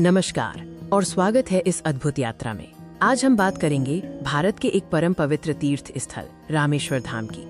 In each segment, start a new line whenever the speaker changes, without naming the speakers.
नमस्कार और स्वागत है इस अद्भुत यात्रा में। आज हम बात करेंगे भारत के एक परम पवित्र तीर्थ स्थल रामेश्वर धाम की।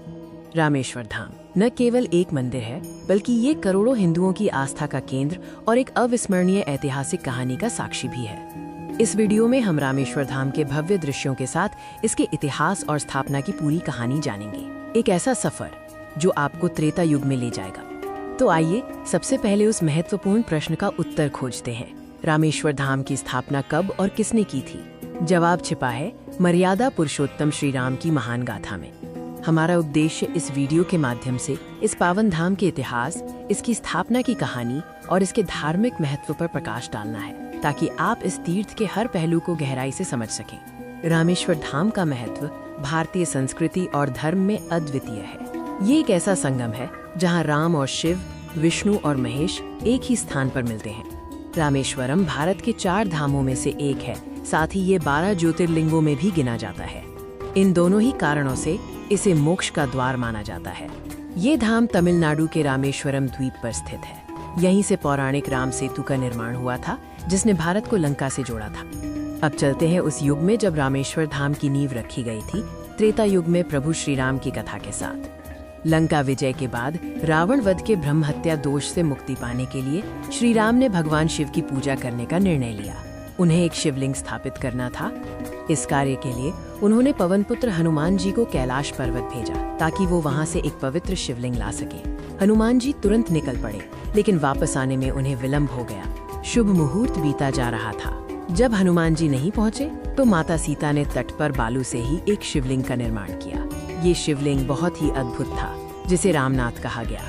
रामेश्वर धाम न केवल एक मंदिर है, बल्कि ये करोड़ों हिंदुओं की आस्था का केंद्र और एक अविस्मरणीय ऐतिहासिक कहानी का साक्षी भी है। इस वीडियो में हम रामेश्वर धाम के भव्य दृश्यों के साथ इसके इतिहास और स्थापना की पूरी कहानी जानेंगे। एक ऐसा सफर जो आपको त्रेता युग में ले जाएगा। तो आइए सबसे पहले उस महत्वपूर्ण प्रश्न का उत्तर खोजते हैं। रामेश्वर धाम की स्थापना कब और किसने की थी? जवाब छिपा है मर्यादा पुरुषोत्तम श्री राम की महान गाथा में। हमारा उद्देश्य इस वीडियो के माध्यम से इस पावन धाम के इतिहास, इसकी स्थापना की कहानी और इसके धार्मिक महत्व पर प्रकाश डालना है, ताकि आप इस तीर्थ के हर पहलू को गहराई से समझ सकें। रामेश्वर धाम का महत्व भारतीय संस्कृति और धर्म में अद्वितीय है। ये एक ऐसा संगम है जहाँ राम और शिव, विष्णु और महेश एक ही स्थान पर मिलते हैं। रामेश्वरम भारत के 4 धामों में से एक है, साथ ही ये 12 ज्योतिर्लिंगों में भी गिना जाता है। इन दोनों ही कारणों से इसे मोक्ष का द्वार माना जाता है। ये धाम तमिलनाडु के रामेश्वरम द्वीप पर स्थित है। यहीं से पौराणिक राम सेतु का निर्माण हुआ था, जिसने भारत को लंका से जोड़ा था। अब चलते हैं उस युग में जब रामेश्वर धाम की नींव रखी गई थी, त्रेता युग में प्रभु श्री राम की कथा के साथ। लंका विजय के बाद रावण वध के ब्रह्म हत्या दोष से मुक्ति पाने के लिए श्री राम ने भगवान शिव की पूजा करने का निर्णय लिया। उन्हें एक शिवलिंग स्थापित करना था। इस कार्य के लिए उन्होंने पवन पुत्र हनुमान जी को कैलाश पर्वत भेजा, ताकि वो वहां से एक पवित्र शिवलिंग ला सके। हनुमान जी तुरंत निकल पड़े, लेकिन वापस आने में उन्हें विलंब हो गया। शुभ मुहूर्त बीता जा रहा था। जब हनुमान जी नहीं पहुंचे तो माता सीता ने तट पर बालू से ही एक शिवलिंग का निर्माण किया। ये शिवलिंग बहुत ही अद्भुत था, जिसे रामनाथ कहा गया।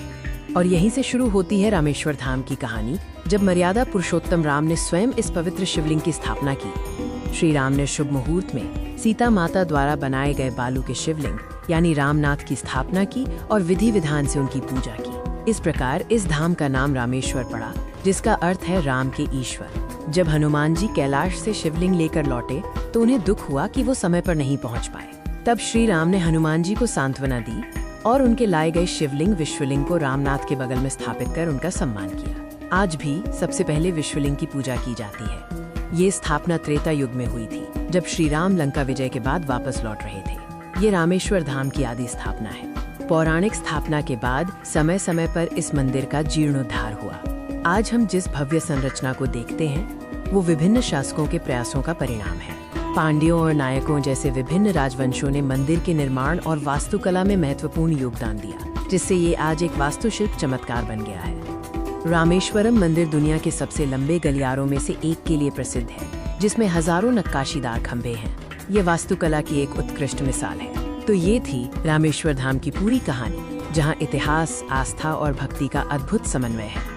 और यहीं से शुरू होती है रामेश्वर धाम की कहानी, जब मर्यादा पुरुषोत्तम राम ने स्वयं इस पवित्र शिवलिंग की स्थापना की। श्री राम ने शुभ मुहूर्त में सीता माता द्वारा बनाए गए बालू के शिवलिंग यानी रामनाथ की स्थापना की और विधि विधान से उनकी पूजा की। इस प्रकार इस धाम का नाम रामेश्वर पड़ा, जिसका अर्थ है राम के ईश्वर। जब हनुमान जी कैलाश से शिवलिंग लेकर लौटे तो उन्हें दुख हुआ कि वो समय पर नहीं पहुंच पाए। तब श्री राम ने हनुमान जी को सांत्वना दी और उनके लाए गए शिवलिंग विश्वलिंग को रामनाथ के बगल में स्थापित कर उनका सम्मान किया। आज भी सबसे पहले विश्वलिंग की पूजा की जाती है। ये स्थापना त्रेता युग में हुई थी, जब श्री राम लंका विजय के बाद वापस लौट रहे थे। ये रामेश्वर धाम की आदि स्थापना है। पौराणिक स्थापना के बाद समय समय पर इस मंदिर का जीर्णोद्धार हुआ। आज हम जिस भव्य संरचना को देखते हैं, वो विभिन्न शासकों के प्रयासों का परिणाम है। पांड्यों और नायकों जैसे विभिन्न राजवंशों ने मंदिर के निर्माण और वास्तुकला में महत्वपूर्ण योगदान दिया, जिससे ये आज एक वास्तुशिल्प चमत्कार बन गया है। रामेश्वरम मंदिर दुनिया के सबसे लंबे गलियारों में से एक के लिए प्रसिद्ध है, जिसमें हजारों नक्काशीदार खंभे हैं। ये वास्तुकला की एक उत्कृष्ट मिसाल है। तो ये थी रामेश्वर धाम की पूरी कहानी, जहाँ इतिहास, आस्था और भक्ति का अद्भुत समन्वय है।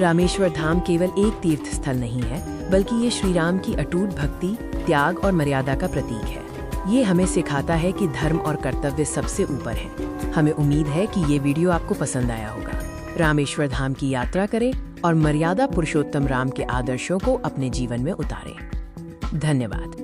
रामेश्वर धाम केवल एक तीर्थ स्थल नहीं है, बल्कि ये श्री राम की अटूट भक्ति, त्याग और मर्यादा का प्रतीक है। ये हमें सिखाता है कि धर्म और कर्तव्य सबसे ऊपर है। हमें उम्मीद है कि ये वीडियो आपको पसंद आया होगा। रामेश्वर धाम की यात्रा करें और मर्यादा पुरुषोत्तम राम के आदर्शों को अपने जीवन में उतारें। धन्यवाद।